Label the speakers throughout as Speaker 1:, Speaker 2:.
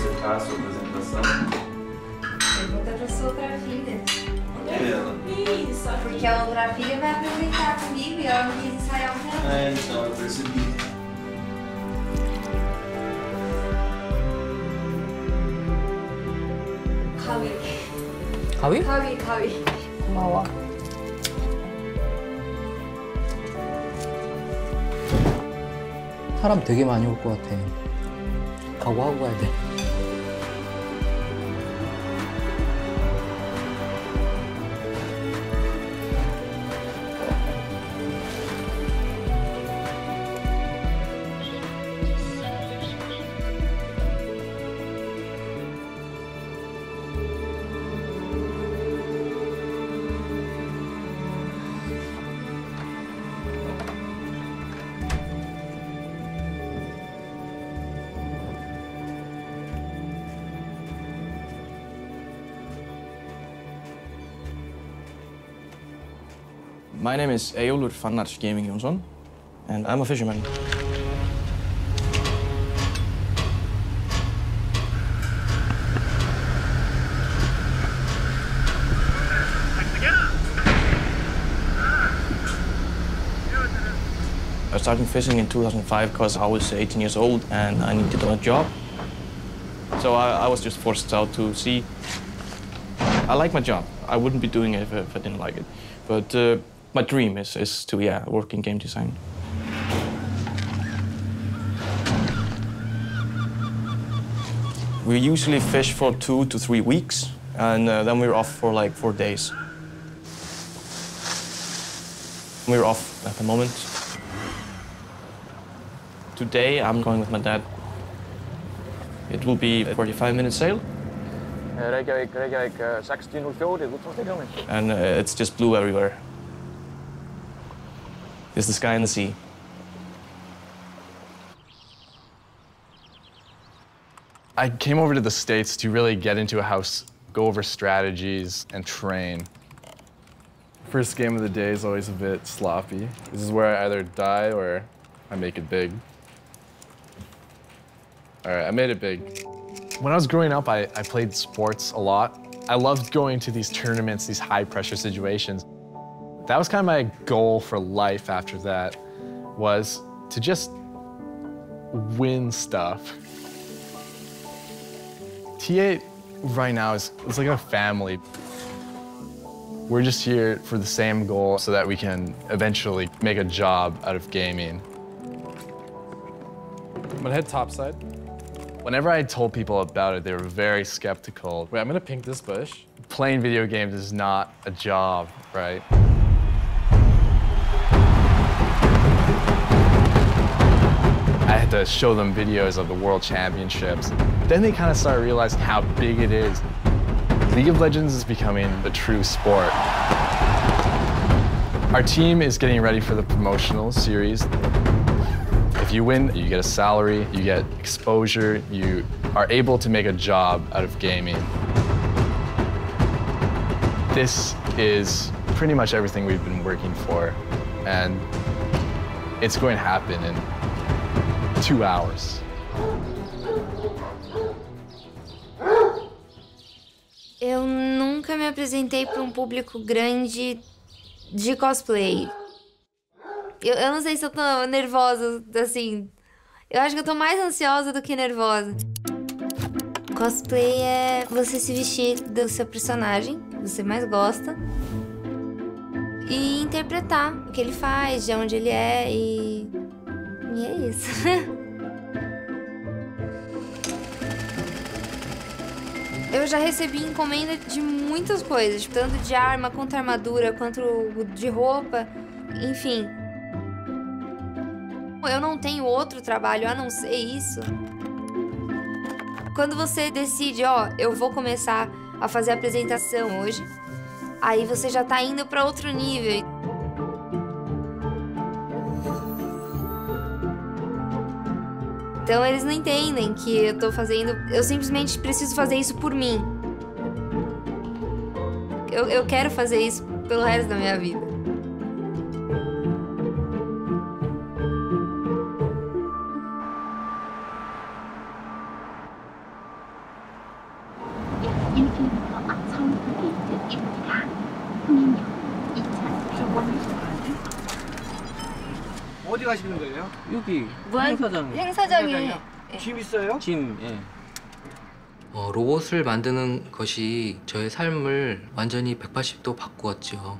Speaker 1: dissertar a sua apresentação?
Speaker 2: Pergunta pra sua outra filha.
Speaker 1: Ela.
Speaker 2: Isso, porque a outra filha vai apresentar comigo e ela não quis ensaiar um pouco.
Speaker 1: É, então, eu percebi.
Speaker 3: 가위?
Speaker 2: 가위.
Speaker 3: 고마워. 사람 되게 많이 올 것 같아. 각오하고 가야 돼.
Speaker 4: My name is Eyjo Gaming Yong-Seung, and I'm a fisherman. I started fishing in 2005 because I was 18 years old and I needed a job. So I was just forced out to sea. I like my job. I wouldn't be doing it if I didn't like it. But my dream is to work in game design. We usually fish for 2 to 3 weeks, and then we're off for like 4 days. We're off at the moment. Today I'm going with my dad. It will be a 45-minute sail.
Speaker 5: Reykjavík 1604,
Speaker 4: And it's just blue everywhere. It's the sky and the sea.
Speaker 6: I came over to the States to really get into a house, go over strategies, and train. First game of the day is always a bit sloppy. This is where I either die or I make it big. All right, I made it big. When I was growing up, I played sports a lot. I loved going to these tournaments, these high-pressure situations. That was kind of my goal for life after that, was to just win stuff. T8 right now it's like a family. We're just here for the same goal so that we can eventually make a job out of gaming.
Speaker 7: I'm gonna head topside.
Speaker 6: Whenever I told people about it, they were very skeptical.
Speaker 7: Wait, I'm gonna pink this bush.
Speaker 6: Playing video games is not a job, right? I had to show them videos of the World Championships. Then they kind of started realizing how big it is. League of Legends is becoming the true sport. Our team is getting ready for the promotional series. If you win, you get a salary, you get exposure, you are able to make a job out of gaming. This is pretty much everything we've been working for, and it's going to happen in 2 hours.
Speaker 2: Eu nunca me apresentei para um público grande de cosplay. Eu não sei se eu tô nervosa, assim. Eu acho que eu tô mais ansiosa do que nervosa. Cosplay é você se vestir do seu personagem, que você mais gosta, e interpretar o que ele faz, de onde ele é, e é isso. Eu já recebi encomenda de muitas coisas, tanto de arma, quanto armadura, quanto de roupa, enfim. Eu não tenho outro trabalho a não ser isso. Quando você decide, ó, eu vou começar a fazer a apresentação hoje, aí você já tá indo para outro nível. Então eles não entendem que eu tô fazendo... Eu simplesmente preciso fazer isso por mim. Eu quero fazer isso pelo resto da minha vida.
Speaker 8: 유니피부터 처음부터 게이트입니다. 흥행료 2,100원.
Speaker 9: 어디 가시는 거예요?
Speaker 3: 여기
Speaker 2: 행사장에
Speaker 9: 짐 있어요?
Speaker 3: 짐, 예. 로봇을 만드는 것이 저의 삶을 완전히 180도 바꾸었죠.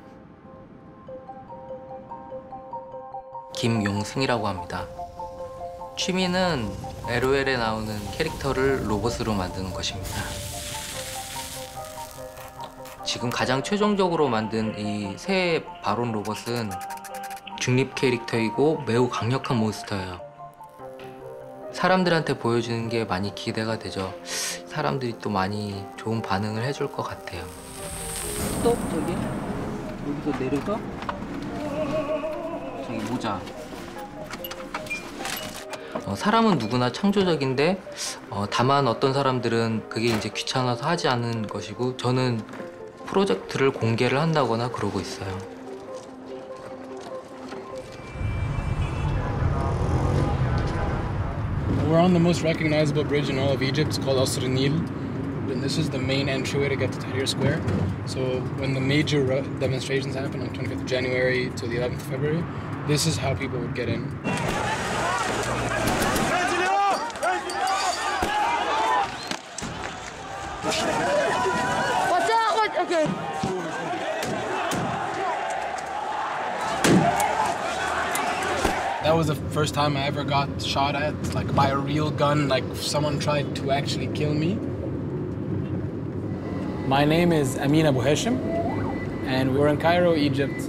Speaker 3: 김용승이라고 합니다. 취미는 LOL에 나오는 캐릭터를 로봇으로 만드는 것입니다. 지금 가장 최종적으로 만든 이 새 바론 로봇은 중립 캐릭터이고 매우 강력한 몬스터예요. 사람들한테 보여주는 게 많이 기대가 되죠. 사람들이 또 많이 좋은 반응을 해줄 것 같아요.
Speaker 10: 또 저기 여기서 내려서 저기 모자.
Speaker 3: 사람은 누구나 창조적인데 다만 어떤 사람들은 그게 이제 귀찮아서 하지 않는 것이고 저는 프로젝트를 공개를 한다거나 그러고 있어요.
Speaker 11: We're on the most recognizable bridge in all of Egypt. It's called Al-Nil. And this is the main entryway to get to Tahrir Square. So when the major demonstrations happen on 25th of January to the 11th of February, this is how people would get in.
Speaker 2: Watch out! Okay.
Speaker 11: That was the first time I ever got shot at, like by a real gun, like someone tried to actually kill me. My name is Amin Abu Hashim, and we're in Cairo, Egypt,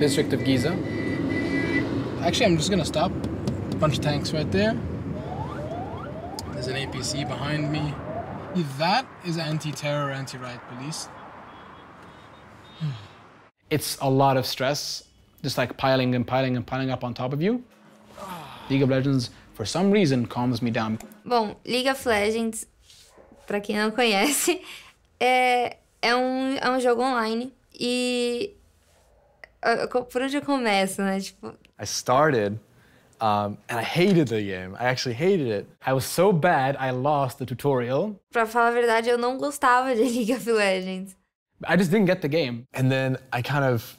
Speaker 11: district of Giza. Actually, I'm just gonna stop. A bunch of tanks right there. There's an APC behind me. That is anti-terror, anti-riot police. It's a lot of stress, just like piling and piling and piling up on top of you. League of Legends, for some reason, calms me down.
Speaker 2: Bom, League of Legends, pra quem não conhece, é um jogo online. E por onde eu começo, né? Tipo...
Speaker 6: I started, and I hated the game. I actually hated it. I was so bad, I lost the tutorial.
Speaker 2: Pra falar a verdade, eu não gostava de League of Legends.
Speaker 6: I just didn't get the game. And then I kind of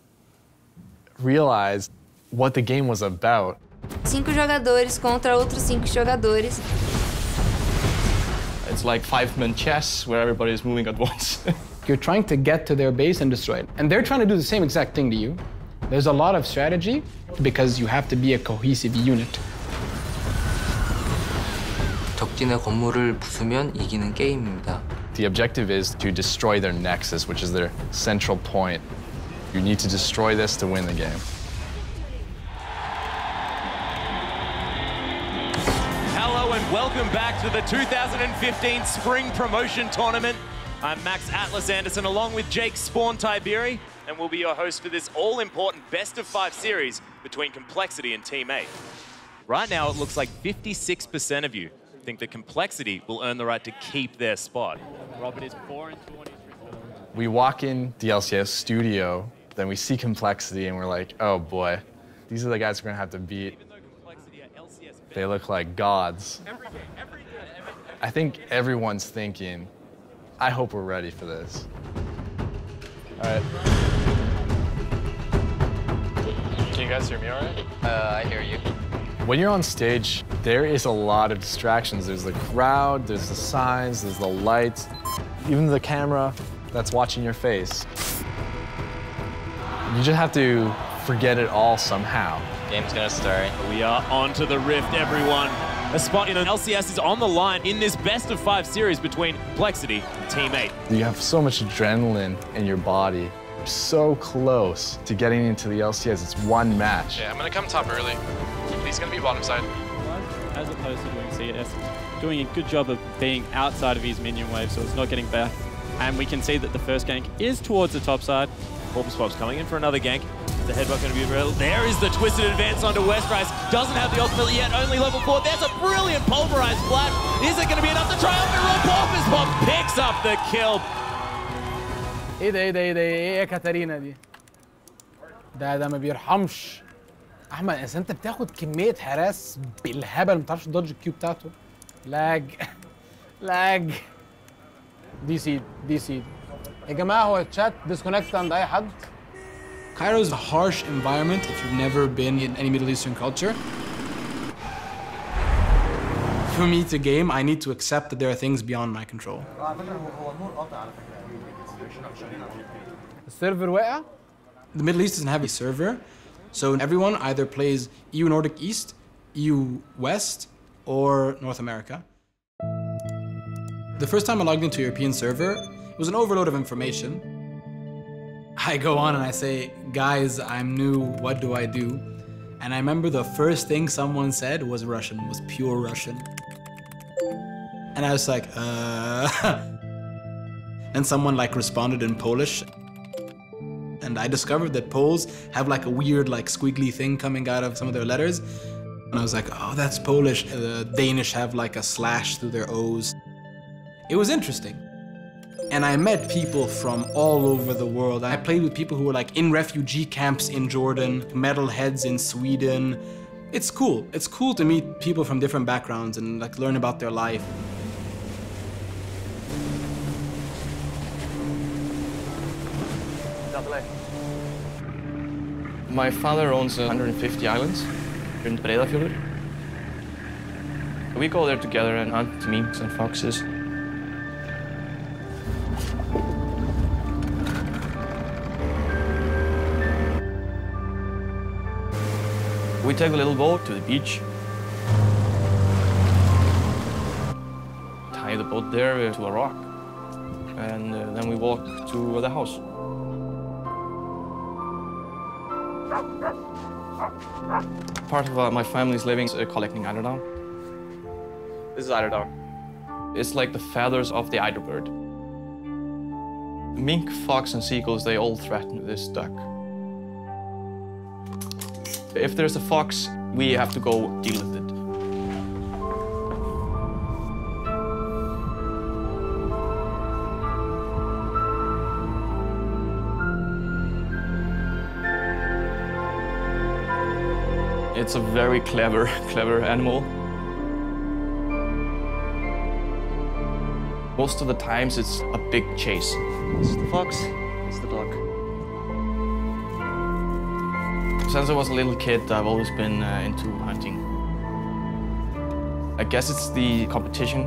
Speaker 6: realized what the game was about.
Speaker 2: 5 jogadores contra outros 5 jogadores.
Speaker 4: It's like 5-man chess where everybody is moving at once.
Speaker 11: You're trying to get to their base and destroy it. And they're trying to do the same exact thing to you. There's a lot of strategy because you have to be a cohesive unit.
Speaker 3: 적진의 건물을 부수면 이기는 게임입니다.
Speaker 6: The objective is to destroy their nexus, which is their central point. You need to destroy this to win the game.
Speaker 12: Hello and welcome back to the 2015 Spring Promotion Tournament. I'm Max Atlas Anderson along with Jake Spawn Tiberi, and we'll be your host for this all-important best-of-5 series between Complexity and Team 8. Right now, it looks like 56% of you think that Complexity will earn the right to keep their spot. Robert is 4-2 on his report.
Speaker 6: We walk in the LCS studio, then we see Complexity, and we're like, oh boy, these are the guys we're gonna have to beat. They look like gods. I think everyone's thinking, I hope we're ready for this. All right.
Speaker 7: Can you guys hear me all right?
Speaker 3: I hear you.
Speaker 6: When you're on stage, there is a lot of distractions. There's the crowd, there's the signs, there's the lights, even the camera that's watching your face. You just have to forget it all somehow.
Speaker 12: Game's gonna start. We are onto the rift, everyone. A spot in an LCS is on the line in this best-of-5 series between Complexity and Team 8.
Speaker 6: You have so much adrenaline in your body. You're so close to getting into the LCS. It's one match.
Speaker 7: Yeah, I'm gonna come top early. He's gonna be bottom side.
Speaker 13: As opposed to doing CS, doing a good job of being outside of his minion wave, so it's not getting back. And we can see that the first gank is towards the top side.
Speaker 12: PorpoisePops coming in for another gank. The headbutt going to be real. There is the twisted advance onto Westrise. Doesn't have the ultimate yet, only level 4. There's a brilliant pulverized flash. Is it going to be enough to triumph? PorpoisePops picks up the kill.
Speaker 11: ايه يا كاتارينا دي؟ ده ما بيرحمش. احمد انت بتاخد كمية حراس بالهبل ما بتعرفش تدوج الكيو بتاعته. لاج. DC يا جماعة هو الشات disconnected عند أي حد. Cairo is a harsh environment if you've never been in any Middle Eastern culture. For me to game, I need to accept that there are things beyond my control.
Speaker 9: السيرفر واقع؟
Speaker 11: The Middle East doesn't have a server, so everyone either plays EU Nordic East, EU West, or North America. The first time I logged into a European server, it was an overload of information. I go on and I say, guys, I'm new, what do I do? And I remember the first thing someone said was Russian, was pure Russian. And I was like, And someone like responded in Polish. And I discovered that Poles have like a weird like squiggly thing coming out of some of their letters. And I was like, oh, that's Polish. The Danish have like a slash through their O's. It was interesting. And I met people from all over the world. I played with people who were like in refugee camps in Jordan, metalheads in Sweden. It's cool. It's cool to meet people from different backgrounds and like learn about their life.
Speaker 4: My father owns 150 islands in Braeden. We go there together and hunt minks and foxes. We take a little boat to the beach, tie the boat there to a rock, and then we walk to the house. Part of my family's living is collecting eiderdown. This is eiderdown. It's like the feathers of the eider bird. Mink, fox, and seagulls, they all threaten this duck. If there's a fox, we have to go deal with it. It's a very clever animal. Most of the times, it's a big chase. This is the fox, this is the dog. Since I was a little kid, I've always been into hunting. I guess it's the competition,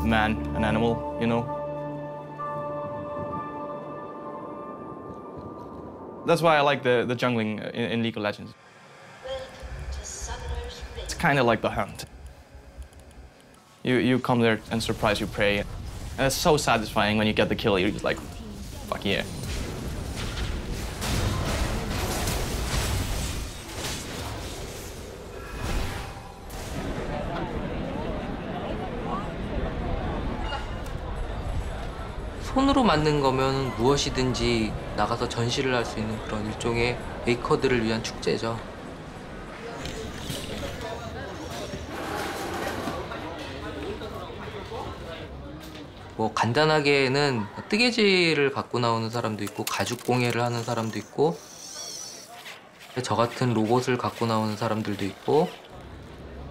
Speaker 4: man and animal, you know. That's why I like the jungling in League of Legends. It's kind of like the hunt. You come there and surprise your prey. And it's so satisfying when you get the kill. You're just like, fuck yeah.
Speaker 3: 손으로 만든 거면 무엇이든지 나가서 전시를 할 수 있는 그런 일종의 메이커들을 위한 축제죠. 뭐 간단하게는 뜨개질을 갖고 나오는 사람도 있고 가죽 공예를 하는 사람도 있고 저 같은 로봇을 갖고 나오는 사람들도 있고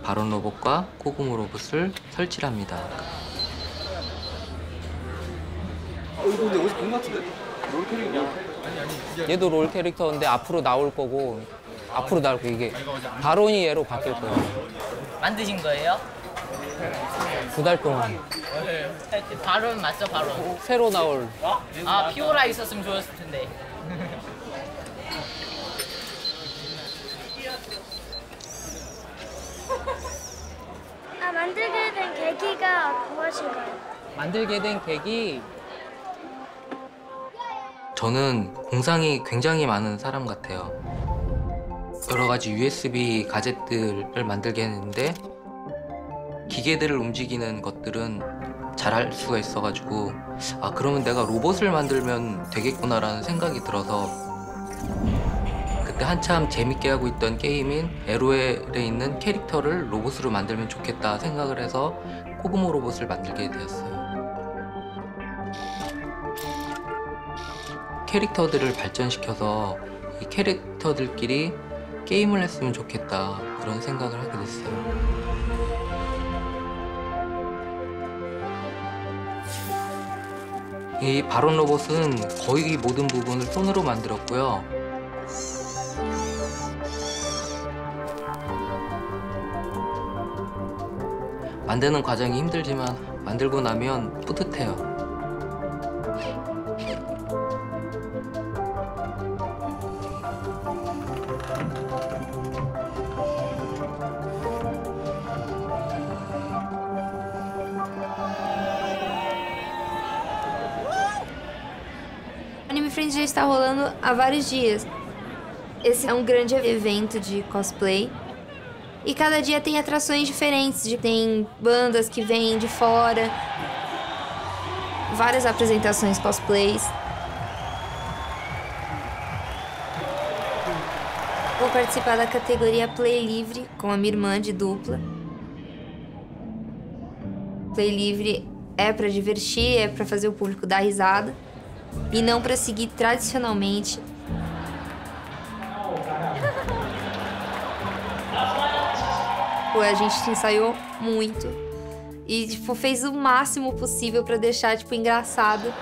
Speaker 3: 바론 로봇과 코그모 로봇을 설치를 합니다.
Speaker 1: 이거 근데 어디서 본 것 같은데? 롤 캐릭터야?
Speaker 3: 얘도 롤 캐릭터인데 앞으로 나올 거고 앞으로 나올 거 이게 바론이 얘로 바뀔 거예요.
Speaker 14: 만드신 거예요?
Speaker 3: 2달 동안.
Speaker 14: 바론 맞죠, 바론?
Speaker 3: 새로 나올.
Speaker 14: 아, 피오라 있었으면 좋았을 텐데.
Speaker 15: 만들게 된 계기가 무엇인가요?
Speaker 3: 만들게 된 계기. 저는 공상이 굉장히 많은 사람 같아요. 여러 가지 USB 가젯들을 만들게 했는데 기계들을 움직이는 것들은 잘 할 수가 있어가지고 아 그러면 내가 로봇을 만들면 되겠구나라는 생각이 들어서 그때 한참 재밌게 하고 있던 게임인 LOL에 있는 캐릭터를 로봇으로 만들면 좋겠다 생각을 해서 코그모 로봇을 만들게 되었어요. 캐릭터들을 발전시켜서 이 캐릭터들끼리 게임을 했으면 좋겠다 그런 생각을 하게 됐어요. 이 바론 로봇은 거의 모든 부분을 손으로 만들었고요. 만드는 과정이 힘들지만 만들고 나면 뿌듯해요.
Speaker 2: O Anime Friends já está rolando há vários dias. Esse é um grande evento de cosplay. E cada dia tem atrações diferentes. Tem bandas que vêm de fora. Várias apresentações cosplays. Vou participar da categoria Play Livre com a minha irmã de dupla. Play Livre é pra divertir, é pra fazer o público dar risada. E não pra seguir tradicionalmente. Pô, a gente ensaiou muito. E, tipo, fez o máximo possível pra deixar, tipo, engraçado.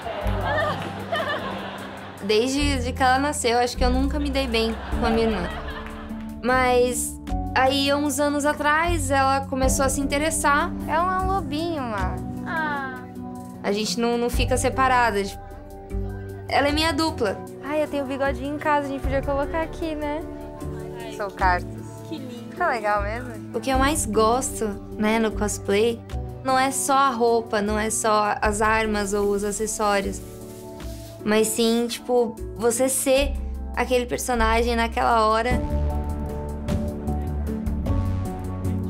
Speaker 2: Desde que ela nasceu, acho que eu nunca me dei bem com a minha irmã. Mas aí, uns anos atrás, ela começou a se interessar.
Speaker 15: É um lobinho, mano.
Speaker 2: A gente não fica separada. Ela é minha dupla.
Speaker 15: Ai, eu tenho bigodinho em casa, a gente podia colocar aqui, né? Sou cartas. Que lindo. Fica legal mesmo.
Speaker 2: O que eu mais gosto, né, no cosplay, não é só a roupa, não é só as armas ou os acessórios. Mas sim, tipo, você ser aquele personagem naquela hora.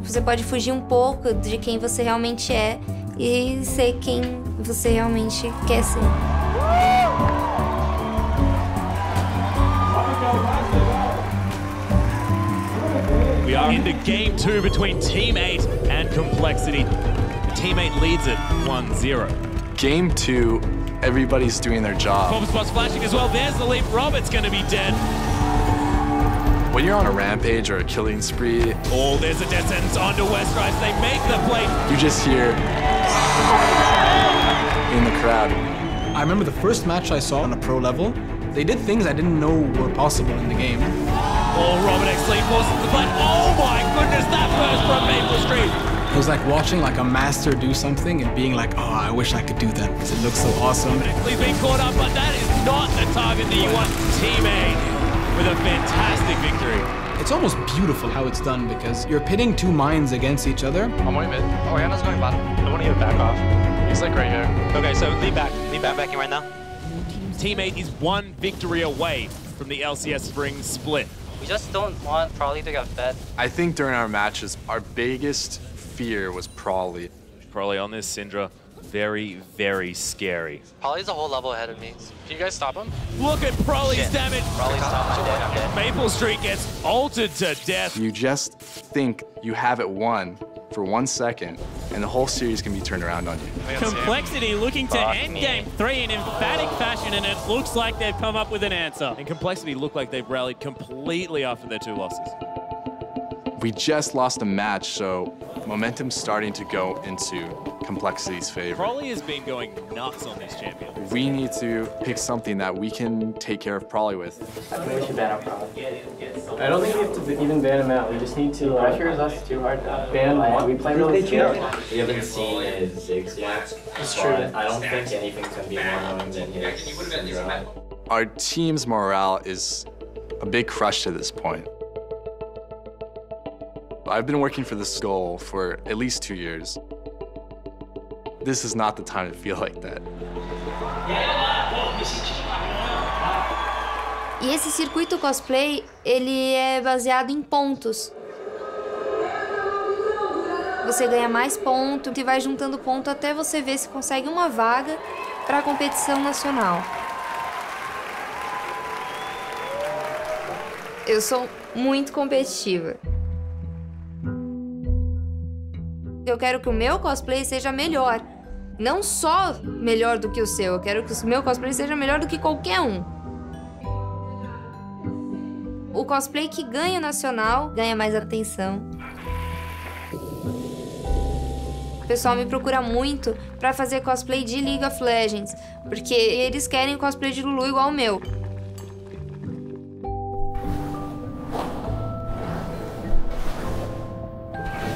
Speaker 2: Você pode fugir um pouco de quem você realmente é e ser quem você realmente quer ser.
Speaker 12: We are into game 2 between Team 8 and Complexity. Team 8 leads it 1-0.
Speaker 6: Game 2, everybody's doing their job.
Speaker 12: PorpoisePops flashing as well. There's the leap. Robert's going to be dead.
Speaker 6: When you're on a rampage or a killing spree,
Speaker 12: oh, there's a death sentence onto Westrise. They make the play.
Speaker 6: You just hear in the crowd.
Speaker 11: I remember the first match I saw on a pro level. They did things I didn't know were possible in the game.
Speaker 12: Oh, Robert X Lee forces the fight. Oh my goodness, that burst from Maple Street.
Speaker 11: It was like watching like a master do something and being like, oh, I wish I could do that because it looks so awesome.
Speaker 12: He's been caught up, but that is not the target that you want. Team 8 with a fantastic victory.
Speaker 11: It's almost beautiful how it's done because you're pitting two minds against each other.
Speaker 7: I'm going mid. Oh, Mariana's going bottom. I want to get back off. He's like right here.
Speaker 12: Okay, so lead back in right now. Team 8 is one victory away from the LCS Spring split.
Speaker 14: We just don't want Prolly to get fed.
Speaker 6: I think during our matches, our biggest fear was Prolly.
Speaker 12: Prolly on this Syndra, very, very scary.
Speaker 14: Prolly's a whole level ahead of me.
Speaker 7: Can you guys stop him?
Speaker 12: Look at Prolly's damage.
Speaker 14: Prolly's stopped. I'm dead.
Speaker 12: Maple Street gets altered to death.
Speaker 6: You just think you have it won for 1 second, and the whole series can be turned around on you.
Speaker 13: Complexity looking to end game 3 in emphatic fashion, and it looks like they've come up with an answer.
Speaker 12: And Complexity look like they've rallied completely after their 2 losses.
Speaker 6: We just lost a match, so momentum's starting to go into Complexity's favor.
Speaker 12: Prolly has been going nuts on this champion.
Speaker 6: We need to pick something that we can take care of Prolly with.
Speaker 16: I think we should ban out Prolly. I don't think we have to even ban him out. We just need to pressures us too hard. Ban one. We play really chill.
Speaker 17: We haven't seen his Ziggs yet.
Speaker 16: It's true.
Speaker 17: I don't think anything's going to be more annoying than his Syndra.
Speaker 6: Our team's morale is a big crush to this point. I've been working for this goal for at least 2 years. This is not the time to feel like that.
Speaker 2: E esse circuito cosplay, ele é baseado em pontos. Você ganha mais ponto e vai juntando ponto até você ver se consegue uma vaga para a competição nacional. Eu sou muito competitiva. Eu quero que o meu cosplay seja melhor. Não só melhor do que o seu, eu quero que o meu cosplay seja melhor do que qualquer um. O cosplay que ganha o nacional ganha mais atenção. pessoal me procura muito pra fazer cosplay de League of Legends, porque eles querem cosplay de Lulu igual o meu.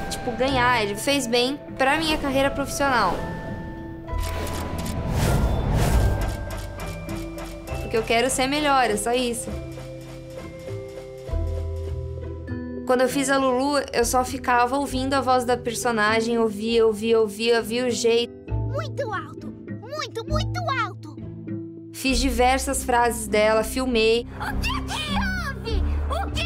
Speaker 2: Tipo, ganhar, ele fez bem pra minha carreira profissional. Porque eu quero ser melhor, é só isso. Quando eu fiz a Lulu, eu só ficava ouvindo a voz da personagem, ouvia o jeito.
Speaker 8: Muito alto! Muito alto!
Speaker 2: Fiz diversas frases dela, filmei.
Speaker 8: O que houve? O que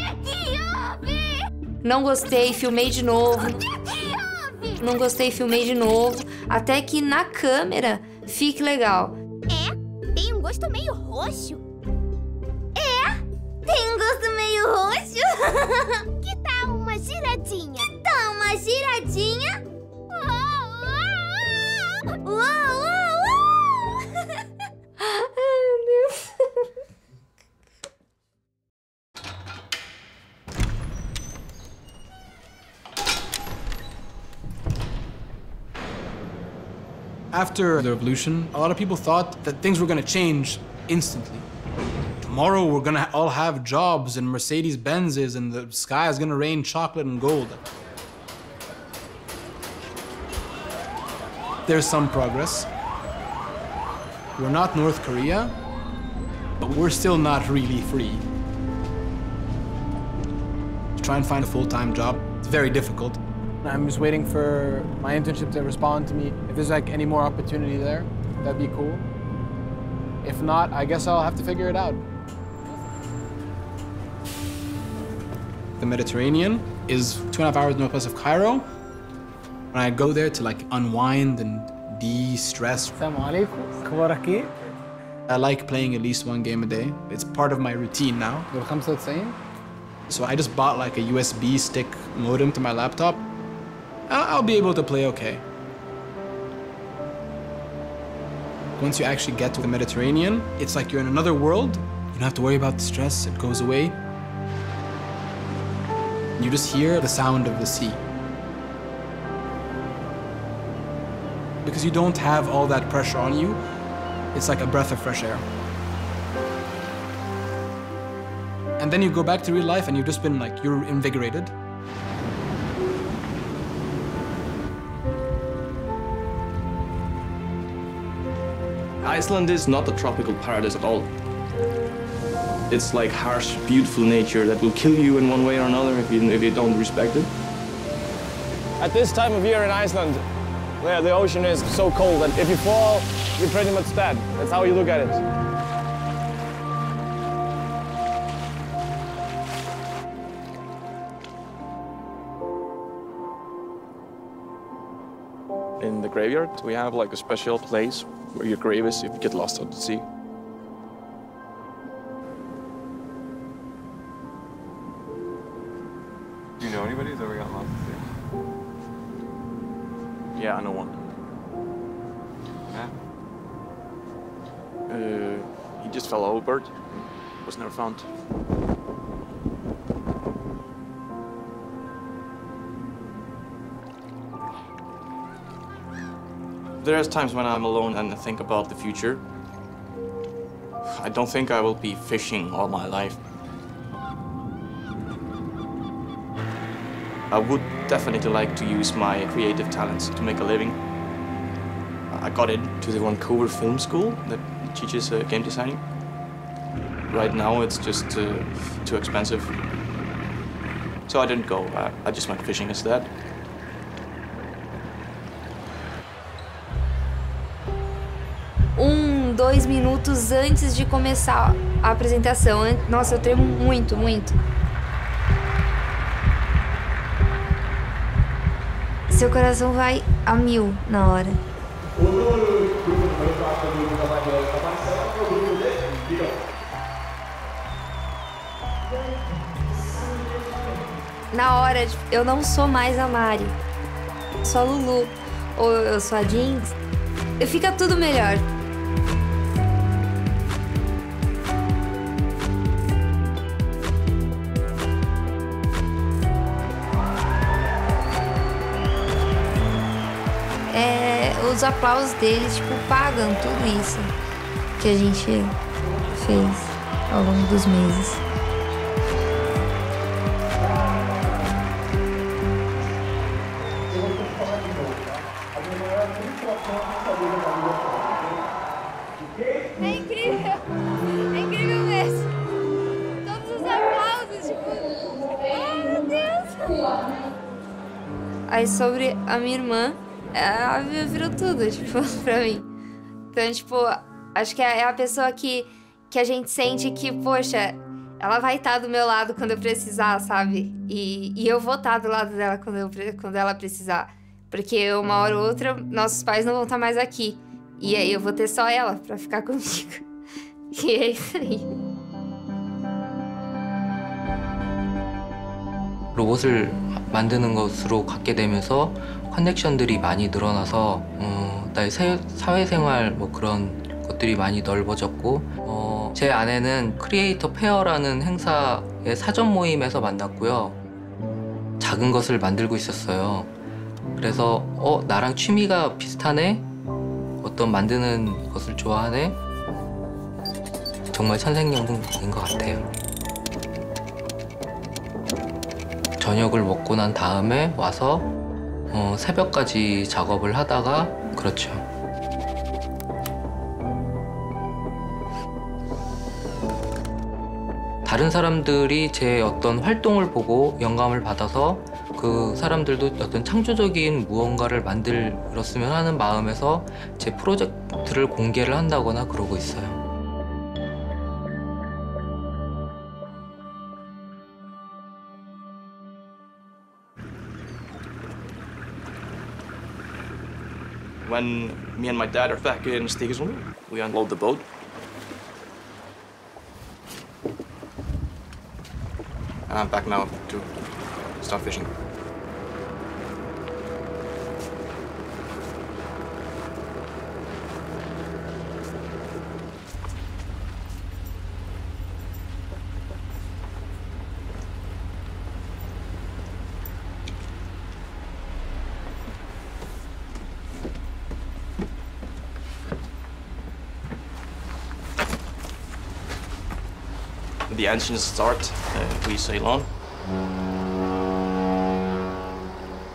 Speaker 8: houve?
Speaker 2: Não gostei, filmei de novo.
Speaker 8: O que houve?
Speaker 2: Não gostei, filmei de novo. Até que na câmera fique legal.
Speaker 8: É? Tem um gosto meio roxo. É? Tem um gosto meio roxo? Que tal uma giradinha? Uma giradinha?
Speaker 2: Ai, meu Deus.
Speaker 11: After the revolution, a lot of people thought that things were going to change instantly. Tomorrow we're going to all have jobs and Mercedes-Benzes and the sky is going to rain chocolate and gold. There's some progress. We're not North Korea, but we're still not really free. To try and find a full-time job, it's very difficult. I'm just waiting for my internship to respond to me. If there's like any more opportunity there, that'd be cool. If not, I guess I'll have to figure it out. The Mediterranean is 2.5 hours northwest of Cairo. When I go there to like unwind and de-stress. I like playing at least one game a day. It's part of my routine now. So I just bought like a USB stick modem to my laptop. I'll be able to play okay. Once you actually get to the Mediterranean, it's like you're in another world. You don't have to worry about the stress, it goes away. You just hear the sound of the sea. Because you don't have all that pressure on you, it's like a breath of fresh air. And then you go back to real life and you've just been like, you're invigorated.
Speaker 4: Iceland is not a tropical paradise at all. It's like harsh, beautiful nature that will kill you in one way or another if you don't respect it.
Speaker 16: At this time of year in Iceland, where the ocean is so cold that if you fall, you're pretty much dead. That's how you look at it.
Speaker 4: In the graveyard, we have like a special place where your grave is if you get lost at the sea.
Speaker 1: Do you know anybody who's ever got lost at sea?
Speaker 4: Yeah, I know one.
Speaker 1: Yeah.
Speaker 4: He just fell overboard. Was never found. There's times when I'm alone and I think about the future. I don't think I will be fishing all my life. I would definitely like to use my creative talents to make a living. I got into the Vancouver Film School that teaches game designing. Right now it's just too expensive. So I didn't go. I just went fishing instead.
Speaker 2: Dois minutos antes de começar a apresentação. Nossa, eu tremo muito, muito. Seu coração vai a 1000 na hora. Na hora, eu não sou mais a Mari. Sou a Lulu. Ou eu sou a Jinx. Fica tudo melhor. os aplausos deles, tipo, pagam tudo isso que a gente fez ao longo dos meses.
Speaker 15: É incrível mesmo. Todos os aplausos, tipo, oh meu Deus.
Speaker 2: Aí sobre a minha irmã, ela virou tudo, tipo, pra mim. Então, tipo, acho que é a pessoa que a gente sente que, poxa, ela vai estar do meu lado quando eu precisar, sabe? E eu vou estar do lado dela quando ela precisar. Porque uma hora ou outra, nossos pais não vão estar mais aqui. E aí eu vou ter só ela pra ficar comigo. E é isso aí.
Speaker 3: 로봇을 만드는 것으로 갖게 되면서 커넥션들이 많이 늘어나서 나의 사회생활 뭐 그런 것들이 많이 넓어졌고 제 아내는 크리에이터 페어라는 행사의 사전 모임에서 만났고요. 작은 것을 만들고 있었어요. 그래서 나랑 취미가 비슷하네? 어떤 만드는 것을 좋아하네? 정말 천생연분인 것 같아요. 저녁을 먹고 난 다음에 와서 새벽까지 작업을 하다가 그렇죠. 다른 사람들이 제 어떤 활동을 보고 영감을 받아서 그 사람들도 어떤 창조적인 무언가를 만들었으면 하는 마음에서 제 프로젝트를 공개를 한다거나 그러고 있어요.
Speaker 4: When me and my dad are back in Stykkishólmur, we unload the boat. And I'm back now to start fishing. The engines start, we sail on.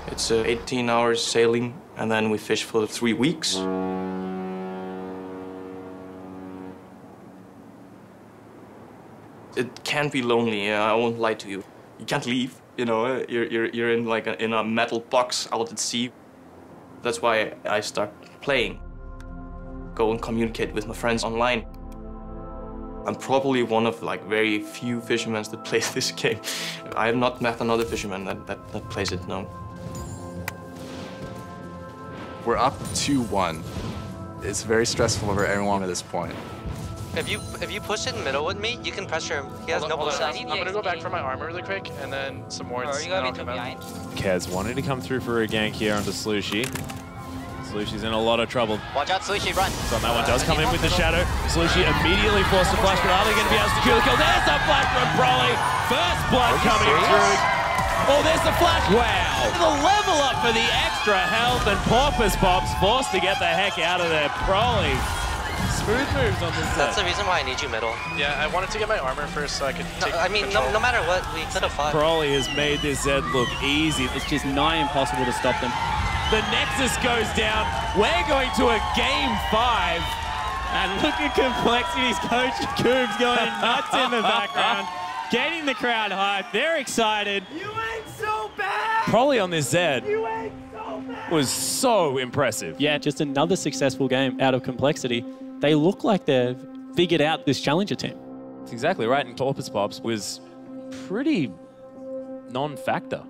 Speaker 4: It's 18 hours sailing, and then we fish for 3 weeks. It can be lonely, I won't lie to you. You can't leave, you know, you're in like in a metal box out at sea. That's why I start playing. Go and communicate with my friends online. I'm probably one of like very few fishermen that plays this game. I have not met another fisherman that plays it, no.
Speaker 6: We're up 2-1. It's very stressful for everyone at this point.
Speaker 14: If you push it in the middle with me, you can pressure him. He has no push.
Speaker 7: I'm gonna go back for my armor really quick, and then some more.
Speaker 12: Are you gonna be behind? Kez wanting to come through for a gank here onto Slushi. Slushi's in a lot of trouble.
Speaker 14: Watch out, Slushi, run.
Speaker 12: So that one does come in with the shadow. Slushi immediately forced to flash, but are they going to be able to secure the kill? There's the flash from Broly. First blood coming through. Oh, there's the flash. Wow. The level up for the extra health, and PorpoisePops forced to get the heck out of there. Broly. Smooth moves on this
Speaker 14: That's
Speaker 12: set.
Speaker 14: the reason why I need you middle.
Speaker 7: Yeah, I wanted to get my armor first so I could take control.
Speaker 14: No matter what, we could have fought.
Speaker 12: Broly has made this Zed look easy. It's just nigh impossible to stop them. The Nexus goes down. We're going to a game 5. And look at Complexity's coach Coombs going nuts in the background, getting the crowd hyped. They're excited.
Speaker 9: You ain't so bad!
Speaker 12: Probably on this Zed
Speaker 9: You ain't so bad!
Speaker 12: was so impressive.
Speaker 13: Yeah, just another successful game out of Complexity. They look like they've figured out this challenger team.
Speaker 12: That's exactly right. And PorpoisePops was pretty non-factor.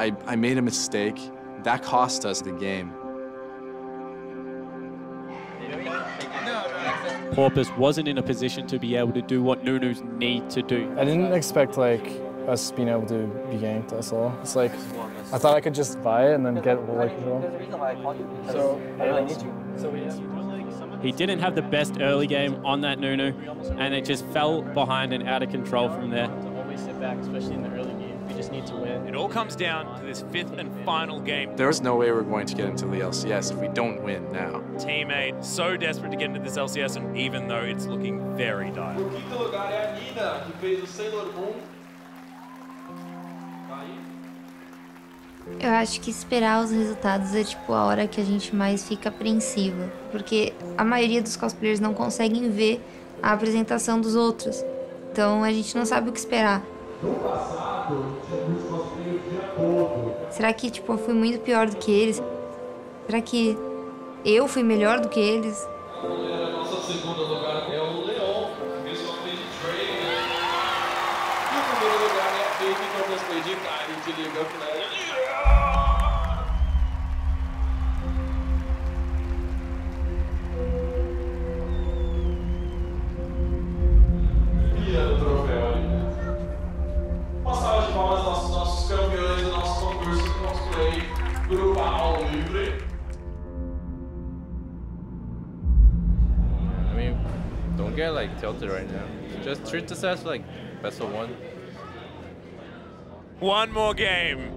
Speaker 6: I made a mistake. That cost us the game.
Speaker 13: Porpoise wasn't in a position to be able to do what Nunus need to do.
Speaker 11: I didn't expect like us being able to be ganked, that's all. It's like, I thought I could just buy it and then get like control. So, I really need you.
Speaker 13: He didn't have the best early game on that Nunu, and it just fell behind and out of control from there.
Speaker 16: Always sit back, especially in the early game. We just just need to win.
Speaker 12: It all comes down to this 5th and final game.
Speaker 6: There's no way we're going to get into the LCS if we don't win now.
Speaker 12: Teammate so desperate to get into this LCS, and even though it's looking very dire.
Speaker 1: Quinto lugar é a Nina, que fez o Sailor Moon.
Speaker 2: Eu acho que esperar os resultados é tipo a hora que a gente mais fica apreensiva, porque a maioria dos cosplayers não conseguem ver a apresentação dos outros. Então a gente não sabe o que esperar. Será que tipo eu fui muito pior do que eles? Será que eu fui melhor do que eles?
Speaker 1: Nosso segundo lugar é o Leon, que fez cosplay de Braeden. E o primeiro lugar é a Faire, que é o cosplay de Cairo de League of Legends. O troféu ali. Uma salva de palmas aos nossos campeões do nosso concurso de cosplay grupal livre.
Speaker 4: I mean, don't get like tilted right now. Just treat this as like best of one.
Speaker 12: One more game.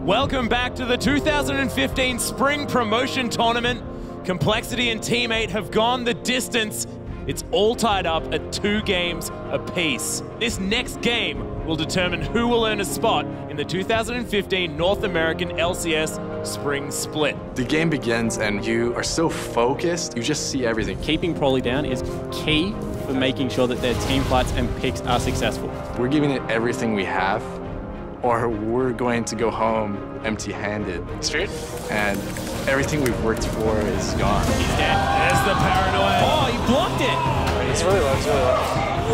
Speaker 12: Welcome back to the 2015 Spring Promotion Tournament. Complexity and Teammate have gone the distance. It's all tied up at 2 games apiece. This next game will determine who will earn a spot in the 2015 North American LCS Spring Split.
Speaker 6: The game begins and you are so focused, you just see everything.
Speaker 13: Keeping Prolly down is key for making sure that their team fights and picks are successful.
Speaker 6: We're giving it everything we have, or we're going to go home empty-handed.
Speaker 16: Straight?
Speaker 6: And everything we've worked for is gone.
Speaker 12: He's dead. There's the paranoia. Oh, he blocked it.
Speaker 16: It's really low, it's really low.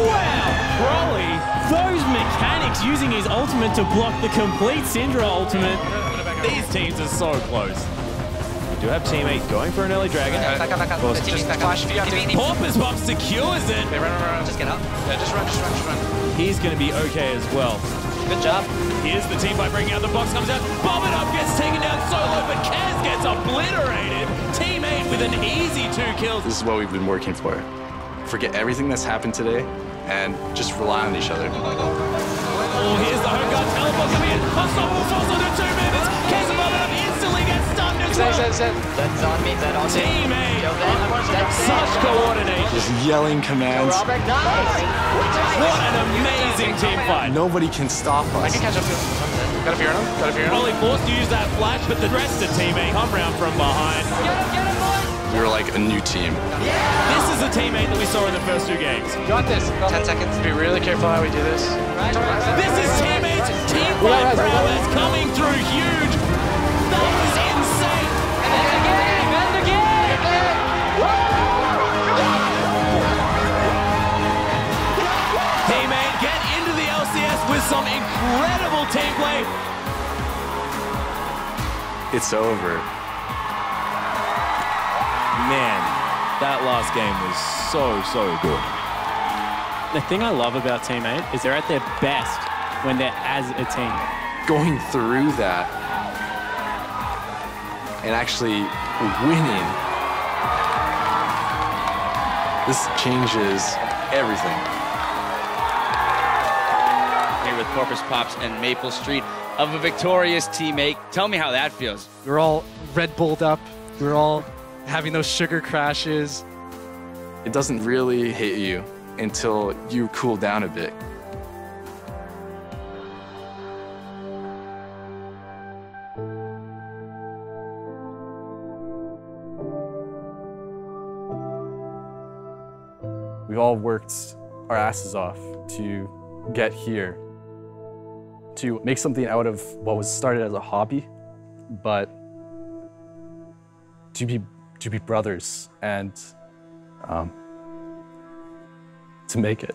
Speaker 13: Wow, Prolly, those mechanics using his ultimate to block the complete Syndra ultimate.
Speaker 12: These teams are so close. We do have Teammate going for an early dragon.
Speaker 14: Back up.
Speaker 12: Course,
Speaker 14: The team's
Speaker 12: just
Speaker 14: back up.
Speaker 12: PorpoisePops secures it.
Speaker 16: Okay, run.
Speaker 14: Just get up.
Speaker 16: Yeah, just run.
Speaker 12: He's going to be okay as well.
Speaker 14: Good job.
Speaker 12: Here's the team fight breaking out. The box comes out. Bomb it up, gets taken down solo, but Kaz gets obliterated. Teammate with an easy 2 kills.
Speaker 6: This is what we've been working for. Forget everything that's happened today and just rely on each other.
Speaker 12: Oh, here's the home guard teleport coming in. Unstoppable falls on the 2 minutes. Kaz above it up instantly gets stunned as well.
Speaker 14: That's on me. That on me.
Speaker 12: Teammate. Such coordination.
Speaker 6: Just yelling commands.
Speaker 12: What an amazing team fight.
Speaker 6: Nobody can stop us.
Speaker 16: I can catch up to him. Got a fear on him.
Speaker 12: Probably forced to use that flash, but the rest of Teammate come round from behind.
Speaker 14: Get him, boy.
Speaker 6: We were like a new team.
Speaker 12: This is the Teammate that we saw in the first 2 games.
Speaker 16: Got this.
Speaker 14: 10 seconds.
Speaker 16: Be really careful how we do this.
Speaker 12: This is Teammate's team fight prowess coming through huge. That was insane.
Speaker 14: And again.
Speaker 12: Teammate get into the LCS with some incredible team play.
Speaker 6: It's over.
Speaker 12: Man, that last game was so good.
Speaker 13: The thing I love about Teammate is they're at their best when they're as a team.
Speaker 6: Going through that and actually winning, this changes everything.
Speaker 18: Here with PorpoisePops and Maple Street of a victorious Teammate. Tell me how that feels.
Speaker 19: We're all Red Bulled up. We're all having those sugar crashes.
Speaker 6: It doesn't really hit you until you cool down a bit. We've all worked our asses off to get here, to make something out of what was started as a hobby, but to be brothers and to make it.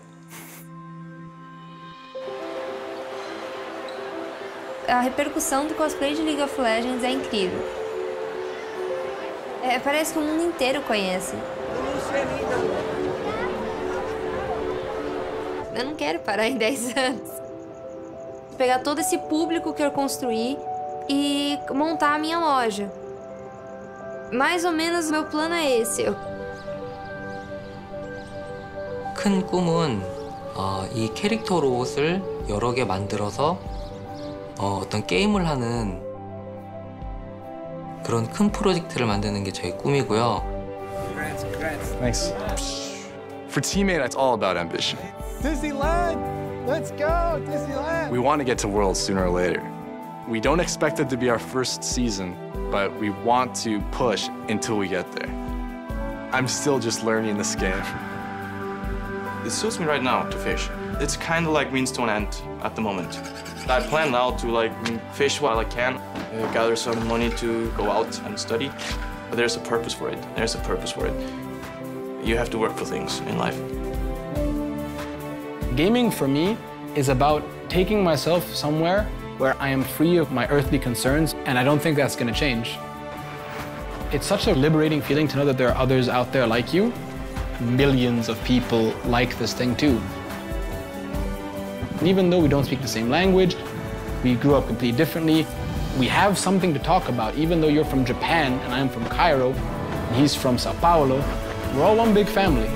Speaker 2: A repercussão do cosplay de League of Legends é incrível. Parece que o mundo inteiro conhece. Eu não quero parar em 10 anos. Pegar todo esse público que eu construí e montar a minha loja. Mais ou menos meu plano é esse.
Speaker 3: 큰 꿈은 이 캐릭터 로봇을 여러 개 만들어서 어떤 게임을 하는 그런 큰 프로젝트를 만드는 게 저의 꿈이고요.
Speaker 6: Thanks. For teammate, it's all about ambition.
Speaker 9: Disneyland! Let's go, Disneyland!
Speaker 6: We want to get to Worlds sooner or later. We don't expect it to be our first season, but we want to push until we get there. I'm still just learning this game.
Speaker 4: It suits me right now to fish. It's kind of like means to an end at the moment. I plan now to fish while I can, gather some money to go out and study. But there's a purpose for it. There's a purpose for it. You have to work for things in life.
Speaker 11: Gaming for me is about taking myself somewhere where I am free of my earthly concerns, and I don't think that's going to change. It's such a liberating feeling to know that there are others out there like you. Millions of people like this thing too. And even though we don't speak the same language, we grew up completely differently, we have something to talk about. Even though you're from Japan and I'm from Cairo, and he's from Sao Paulo, we're all one big family.